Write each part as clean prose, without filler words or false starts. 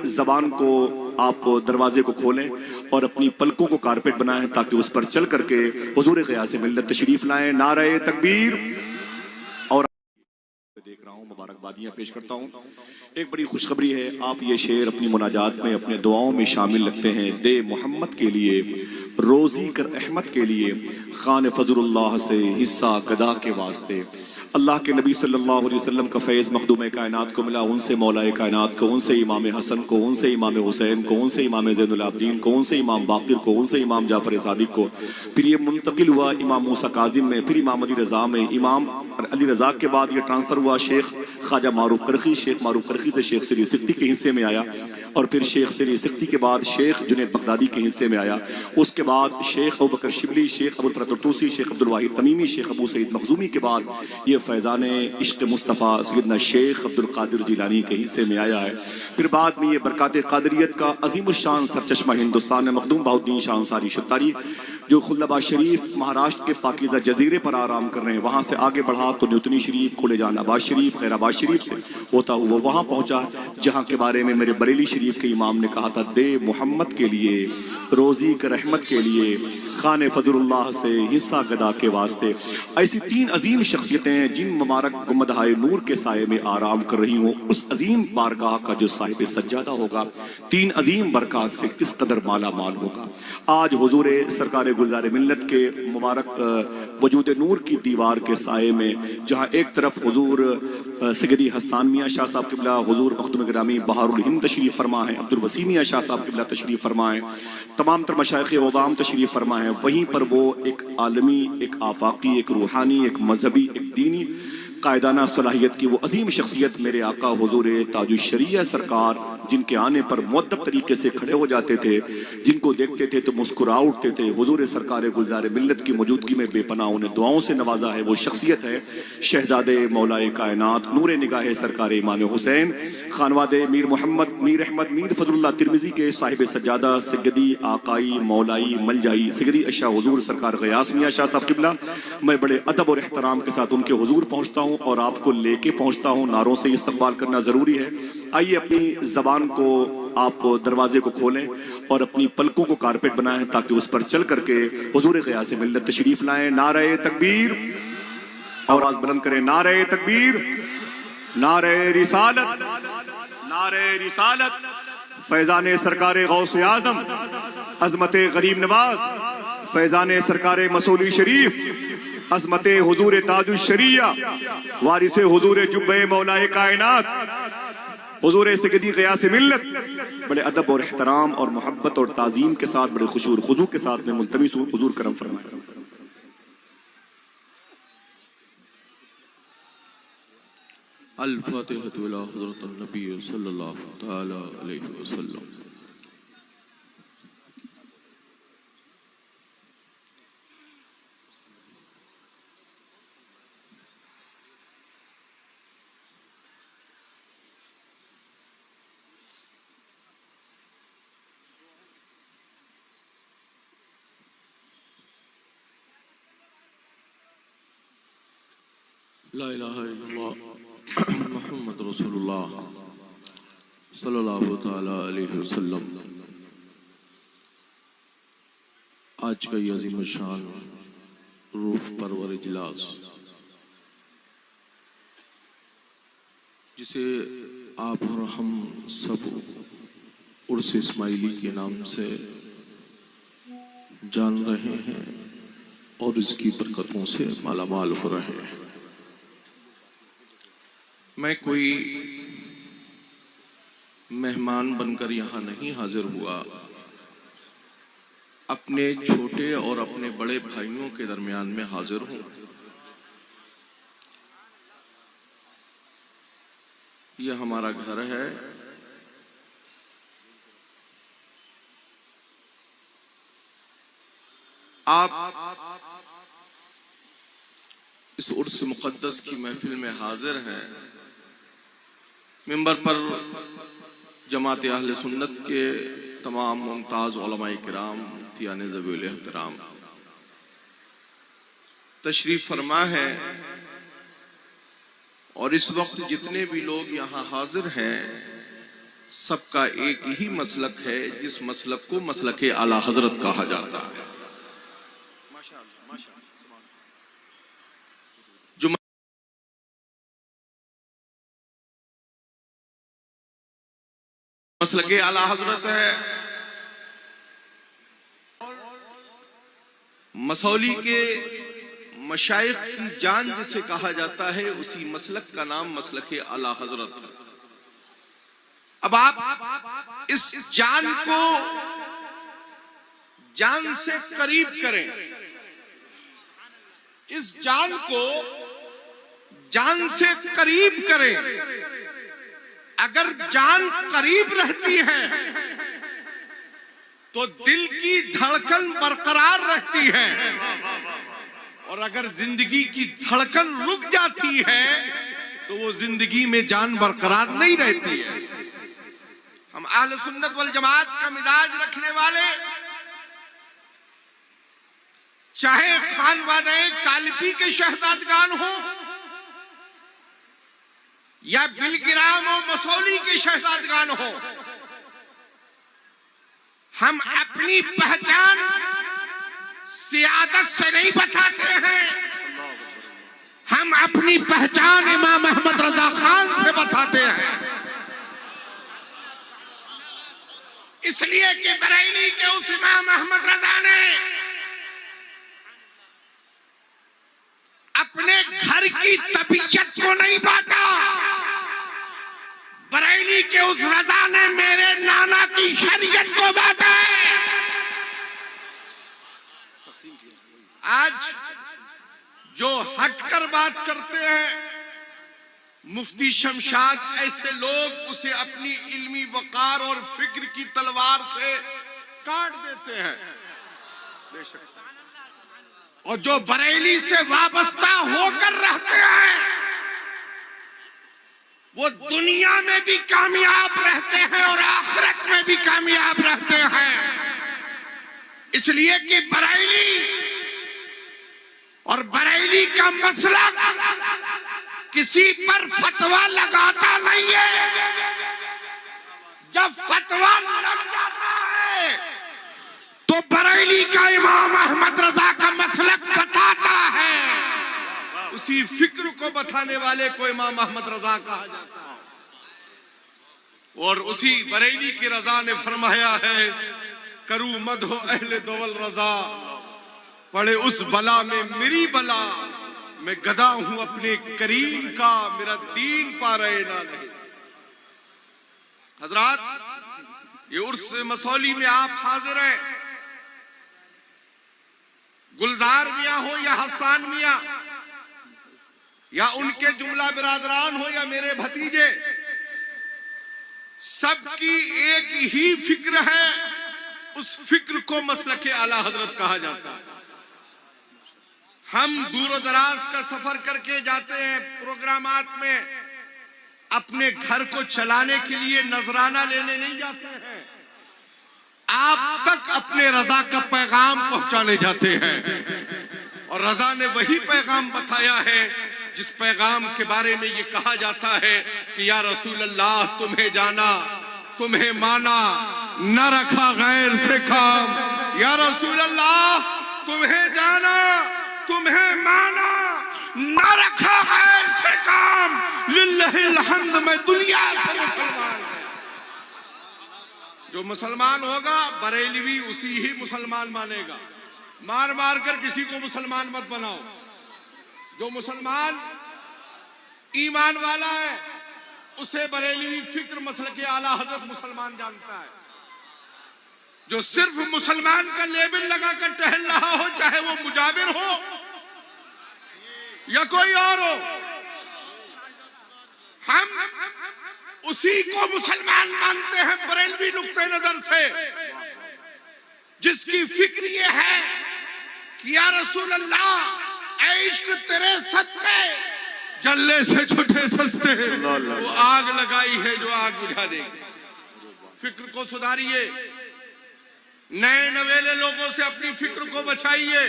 जबान को आप दरवाजे को खोलें और अपनी पलकों को कारपेट बनाएं ताकि उस पर चल करके हुजूर ग़ियास मिल्लत तशरीफ लाएं। नारे तकबीर। और देख रहा हूँ, मुबारकबादियाँ पेश करता हूँ। एक बड़ी खुशखबरी है, आप ये शेर अपनी मुनाजात में अपने दुआओं में शामिल रखते हैं। दे मोहम्मद के लिए, रोज़ी कर अहमद के लिए, खान फजरुल्लाह से हिस्सा गदा के वास्ते। अल्लाह के नबी सल्लल्लाहु अलैहि वसल्लम का फैज़ मखदूम कायनात को मिला, उनसे मौलाए कायनात को, उनसे इमाम हसन को, उनसे इमाम हुसैन को, उनसे इमाम ज़ैनुल आबिदीन को, उनसे इमाम बाक़िर को, उनसे इमाम जाफ़र सादिक को। फिर ये मुंतकिल हुआ इमाम मूसा काज़िम में, फिर इमाम अली रज़ा में, इमाम अली रज़ा के बाद ये ट्रांसफ़र हुआ शेख ख्वाजा मारूफ करखी, शेख मारूफ करखी से शेख सिरी सिक्ती के हिस्से में आया, और फिर शेख सिरी सिक्ती के बाद शेख जुनैद बगदादी के हिस्से में आया। उसके बाद शेख अबू बकर शिबली, शेख अबुल फरत तुसी, शेख अब्दुल वाहिद तमीमी, शेख अबू सईद मखजूमी के बाद ये फैज़ान इश्क़ मुस्तफ़ा सैयदना शेख अब्दुल कादिर जिलानी के हिस्से में आया है। फिर बाद में ये बरक़ात क़ादिरियत का अज़ीमुश्शान सरचश्मा हिंदुस्तान में मखदूम बहाउद्दीन शाह अंसारी शुत्तारी, जो खुल्लाबाद शरीफ महाराष्ट्र के पाकीज़ा जजीरे पर आराम कर रहे हैं, वहाँ से आगे बढ़ा तो न्यूतनी शरीफ, खुलेजान आबाद शरीफ, खैराबाद शरीफ से होता हुआ वहाँ पहुँचा जहाँ के बारे में मेरे बरेली शरीफ के इमाम ने कहा था, दे मोहम्मद के लिए, रोज़ी कर रहमत के लिए, खान फजरुल्लाह से हिस्सा गदा के वास्ते। ऐसी तीन अजीम शख्सियतें जिन मुबारक गुम्बद-ए नूर के साये में आराम कर रही हों, उस अजीम बारगाह का जो साहिब सज्जादा होगा, तीन अजीम बरक़ात से किस कदर माला माल होगा। आज हुजूर सरकार गुलज़ार मिल्लत के मुबारक वजूद नूर की दीवार के साये में, जहाँ एक तरफ हुजूर सैयदी हसन मियाँ शाह साहब क़िबला, हुजूर मखदूम गिरामी बहारुल हिंद तशरीफ़ फरमा है, अब्दुल वसी मियाँ शाह साहब क़िबला तशरीफ़ फरमा है, तमाम तर मशाइख़ उज़ाम तशरीफ़ फरमा है, वहीं पर वो एक आलमी, एक आफाकी, एक रूहानी, एक मजहबी, एक दीनी कायदाना सलाहियत की वो अजीम शख्सियत मेरे आका हुजूर ताजुश्शरीया सरकार, जिनके आने पर मुअद्दब तरीके से खड़े हो जाते थे, जिनको देखते थे तो मुस्कुरा उठते थे। हुजूर सरकार गुलज़ार मिल्लत की मौजूदगी में बेपनाह उन्हें दुआओं से नवाजा है। वो शख्सियत है शहजादे मौलाए कायनात, नूर निगाह सरकार इमाम हुसैन, खानवादे मीर मोहम्मद, मीर अहमद, मीर फजलुल्लाह तिरमिज़ी के साहिब सज्जादा, सैयदी आकाई मौलाई मलजाई सैयदी अशा हुजूर सरकार ग़ियास मियाँ शाह साहब क़िबला। मैं बड़े अदब और एहतराम के साथ उनके हुजूर पहुँचता हूँ और आपको लेके पहुँचता हूँ। नारों से इस्तक़बाल करना ज़रूरी है। आइए अपनी ज़बान को आप दरवाजे को खोलें और अपनी पलकों को कारपेट बनाएं ताकि उस पर चल करके हुजूर ग़ियास मिल्लत तशरीफ़ लाएं। नारे तकबीर, आवाज़ बुलंद करें, नारे तकबीर, नारे रिसालत, नारे रिसालत। फैज़ान सरकार गौसे आज़म, अज़मत गरीब नवाज, फैज़ान सरकार मसूली शरीफ, अज़मत हुजूर ताजुश्शरीया, वारिसे हुजूर जुब्बे मौलाए कायनात, हुजूर सैयदी ग़ियास मिल्लत, बड़े अदब और एहतराम और मोहब्बत और ताज़ीम के साथ, बड़े खुशूर खुजू के साथ में मुल्तमिस हूँ, हुजूर करम फरमाएं। अल-फ़ातिहतु इला हज़रतिन नबी सल्लल्लाहु तआला अलैहि वसल्लम। ला इलाहा इल्लल्लाह मुहम्मद रसूलुल्लाह सल्लल्लाहु तआला अलैहि वसल्लम। आज का ये अज़ीमुश्शान रूह परवर इजलास, जिसे आप और हम सब उर्स इस्माइली के नाम से जान रहे हैं और इसकी बरकतों से मालामाल हो रहे हैं। मैं कोई मेहमान बनकर यहाँ नहीं हाजिर हुआ, अपने छोटे और अपने बड़े भाइयों के दरमियान में हाजिर हूँ। यह हमारा घर है। आप इस उर्स मुक़द्दस की महफिल में हाजिर हैं। मिंबर पर जमात अहले सुन्नत के तमाम मुमताज़ उलमाए किराम, मुफ्तियान ज़वील एहतराम तशरीफ़ फरमा है, और इस वक्त जितने भी लोग यहाँ हाजिर हैं सबका एक ही मसलक है, जिस मसलक को मसलक आला हजरत कहा जाता है। जो मसलक आला हजरत है, मसौली के मशाइख की जान जिसे कहा जाता है, उसी मसलक का नाम मसलक आला हजरत है। अब आप इस जान को जान से करीब करें, इस जान को जान से करीब करें। अगर जान करीब रहती है तो दिल की धड़कन बरकरार रहती है, और अगर जिंदगी की धड़कन रुक जाती है तो वो जिंदगी में जान बरकरार नहीं रहती है। हम अहले सुन्नत वल जमात का मिजाज रखने वाले, चाहे खानवादे कालिपी के शहजादगान हो या बिलगिराम और मसौली के शहजादगान हो, हम अपनी पहचान सियादत से नहीं बताते हैं, हम अपनी पहचान इमाम अहमद रजा खान से बताते हैं। इसलिए कि बरेली के उस इमाम अहमद रजा ने अपने घर की तबीयत को नहीं बांटा, बरेली के उस रजा ने मेरे नाना की शरीयत को बांटा है। आज जो हटकर बात करते हैं मुफ्ती शमशाद, ऐसे लोग उसे अपनी इल्मी वकार और फिक्र की तलवार से काट देते हैं। और जो बरेली से वाबस्ता होकर रहते हैं वो दुनिया में भी कामयाब रहते हैं और आखिरत में भी कामयाब रहते हैं। इसलिए कि बरेली और बरेली का मसला किसी पर फतवा लगाता नहीं है। जब फतवा लग जाता है तो बरेली का इमाम अहमद रजा का मसलक बताता है, उसी फिक्र को बताने वाले को इमाम अहमद रजा कहा जाता है। और उसी बरेली के रजा ने फरमाया है, करूं मदहो अहले दौल रजा, पड़े उस बला में मेरी बला, मैं गदा हूं अपने करीम का, मेरा दीन पा रहे ना रहे। हजरात, ये उर्स मसौली में आप हाजिर हैं, गुलजार मियां हो या हसन मियां या उनके जुमला बिरादरान हो या मेरे भतीजे, सबकी एक ही फिक्र है, उस फिक्र को मसलक आला हजरत कहा जाता है। हम दूर दराज का सफर करके जाते हैं, प्रोग्रामात में अपने घर को चलाने के लिए नजराना लेने नहीं जाते हैं, आप तक अपने रजा का पैगाम पहुंचाने जाते हैं। और रजा ने वही पैगाम बताया है जिस पैगाम के बारे में ये कहा जाता है कि या रसूल अल्लाह, तुम्हें जाना, तुम्हें माना, न रखा गैर से काम। या रसूल अल्लाह, तुम्हें जाना, तुम्हें माना, न रखा गैर से काम। लिल्लाहिल हम्द, मैं दुनिया से मुसलमान हूं। जो मुसलमान होगा बरेलवी उसी ही मुसलमान मानेगा। मार मार कर किसी को मुसलमान मत बनाओ। जो मुसलमान ईमान वाला है उसे बरेलवी फिक्र मसलक आला हजरत मुसलमान जानता है। जो सिर्फ मुसलमान का लेबल लगाकर टहल रहा हो, चाहे वो मुजाबिर हो या कोई और हो, हम उसी को मुसलमान मानते हैं बरेलवी नुक्ते नजर से, जिसकी फिक्र ये है कि या रसूल अल्लाह, इश्क तेरे सदके जल्ले से छुटे सस्ते, वो आग लगाई है जो आग बुझा देगी। फिक्र को सुधारिए, नए नवेले लोगों से अपनी फिक्र को बचाइए,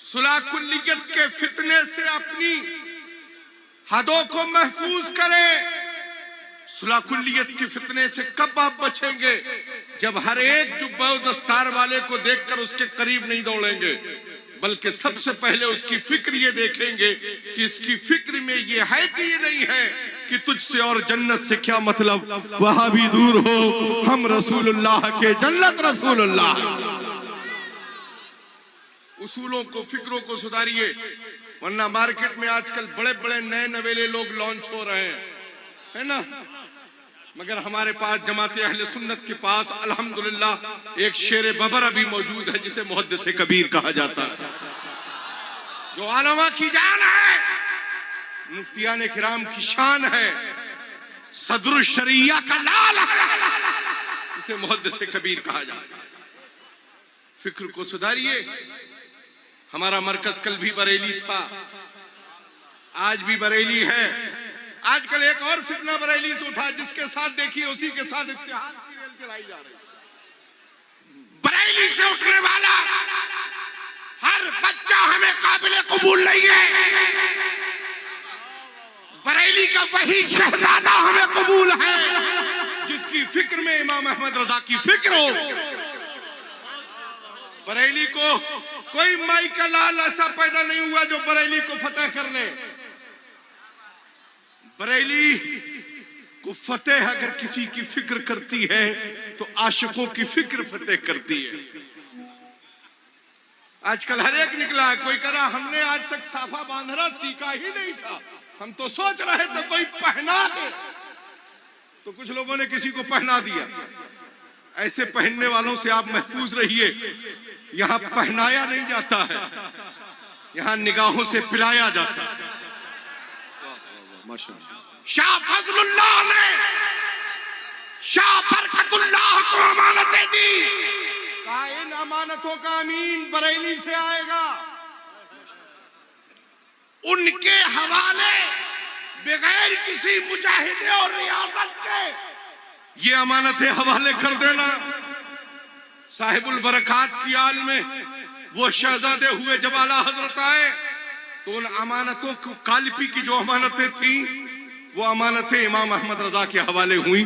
सुलह कुल्लियत के फितने से अपनी हदों को महफूज करें। सुलाकुल्लियत के फितने से कब आप बचेंगे? जब हर एक जुब्बा दस्तार वाले को देखकर उसके करीब नहीं दौड़ेंगे, बल्कि सबसे पहले उसकी फिक्र ये देखेंगे कि इसकी फिक्र में ये है कि ये नहीं है, कि तुझसे और जन्नत से क्या मतलब, वहां भी दूर हो, हम रसूलुल्लाह के, जन्नत रसूलुल्लाह। उसूलों को, फिक्रों को सुधारिए, वरना मार्केट में आजकल बड़े बड़े नए नवेले लोग लॉन्च हो रहे हैं, है ना, मगर हमारे पास जमाते अहले सुन्नत के पास अल्हम्दुलिल्लाह एक शेर बबर भी मौजूद है, जिसे मुहद्दिस कबीर कहा जाता है, जो आलमा की जान है, मुफ्तियान किराम की शान है, सदरुल शरिया का लाल है, जिसे मुहद्दिस कबीर कहा जाता है। फिक्र को सुधारिए। हमारा मरकज कल भी बरेली था, आज भी बरेली है। आजकल एक और फितना बरेली से उठा, जिसके साथ देखिए उसी के साथ इत्तेहाद की रेल चलाई जा रही है। बरेली से उठने वाला हर बच्चा हमें काबिल कबूल नहीं है। बरेली का वही शहजादा हमें कबूल है जिसकी फिक्र में इमाम अहमद रजा की फिक्र हो। बरेली को कोई माई का लाल ऐसा पैदा नहीं हुआ जो बरेली को फतेह कर ले। बरेली को फतेह अगर किसी की फिक्र करती है तो आशिकों की फिक्र फतेह करती है। आजकल हर एक निकला है, कोई कह रहा हमने आज तक साफा बांधना सीखा ही नहीं था, हम तो सोच रहे थे कोई पहना दे, तो कुछ लोगों ने किसी को पहना दिया। ऐसे पहनने वालों से आप महफूज रहिए। यहां पहनाया नहीं जाता है, यहां निगाहों से पिलाया जाता है। शाह फजलुल्लाह ने शाह बरकतुल्लाह को अमानतें दी, कहा इन अमानतों का अमीन बरेली से आएगा, उनके हवाले बगैर किसी मुजाहिदे और रियासत के ये अमानतें हवाले कर देना। साहिबुल बरकात की आल में वो शहजादे हुए, जब आला हजरत आए तो उन अमानतों को, कालिपी की जो अमानतें थी वो अमानतें इमाम अहमद रजा के हवाले हुई,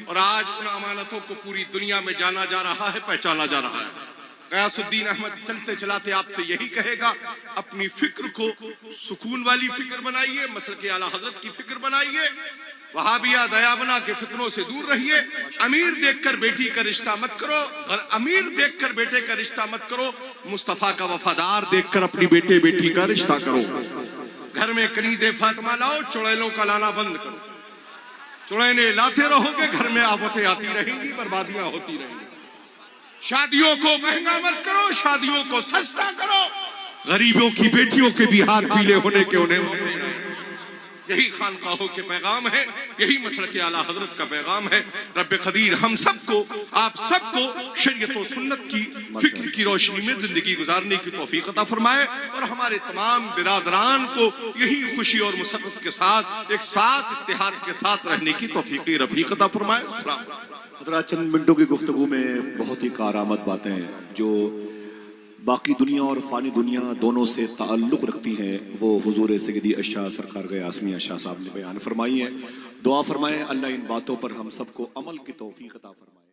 और आज उन अमानतों को पूरी दुनिया में जाना जा रहा है, पहचाना जा रहा है। गयासुद्दीन अहमद चलते चलाते आपसे यही कहेगा, अपनी फिक्र को सुकून वाली फिक्र बनाइए, मसलक आला हजरत की फिक्र बनाइए, वहाबिया दयाबना के फितनों से दूर रहिए। अमीर देखकर बेटी का रिश्ता मत करो, अमीर देखकर बेटे का रिश्ता मत करो, मुस्तफा का वफादार देखकर अपनी बेटे बेटी का रिश्ता करो। घर में कनीज़े फातिमा लाओ, चुड़ैलों का लाना बंद करो। चुड़ैलें लाते रहोगे, घर में आफतें आती रहेंगी, बर्बादियां होती रहेंगी। शादियों को महंगा मत करो, शादियों को सस्ता करो। गरीबों की बेटियों के भी हाथ पीले होने के उन्हें, यही खानकाहों के पैगाम है, यही मसलक आला हजरत का पैगाम है। रब्बे कदीर हम सबको, आप सबको शरीयत और सुन्नत की फिक्र की रोशनी में जिंदगी गुजारने की तौफीक अता फरमाए, और हमारे तमाम बिरादरान को यही खुशी और मुसर्रत के साथ, एक साथ इत्तेहाद के साथ रहने की तौफीक रफीक अता फरमाए। हज़रात, चंद मिनटों की गुफ्तगू में बहुत ही कारआमद बातें हैं जो बाकी दुनिया और फ़ानी दुनिया दोनों से ताल्लुक़ रखती हैं, वो हुजूर सैयदी अशाह सरकार गए आसमी अशाह साहब ने बयान फरमाई हैं। दुआ फरमाएं अल्लाह इन बातों पर हम सबको अमल की तौफीक अता फरमाए।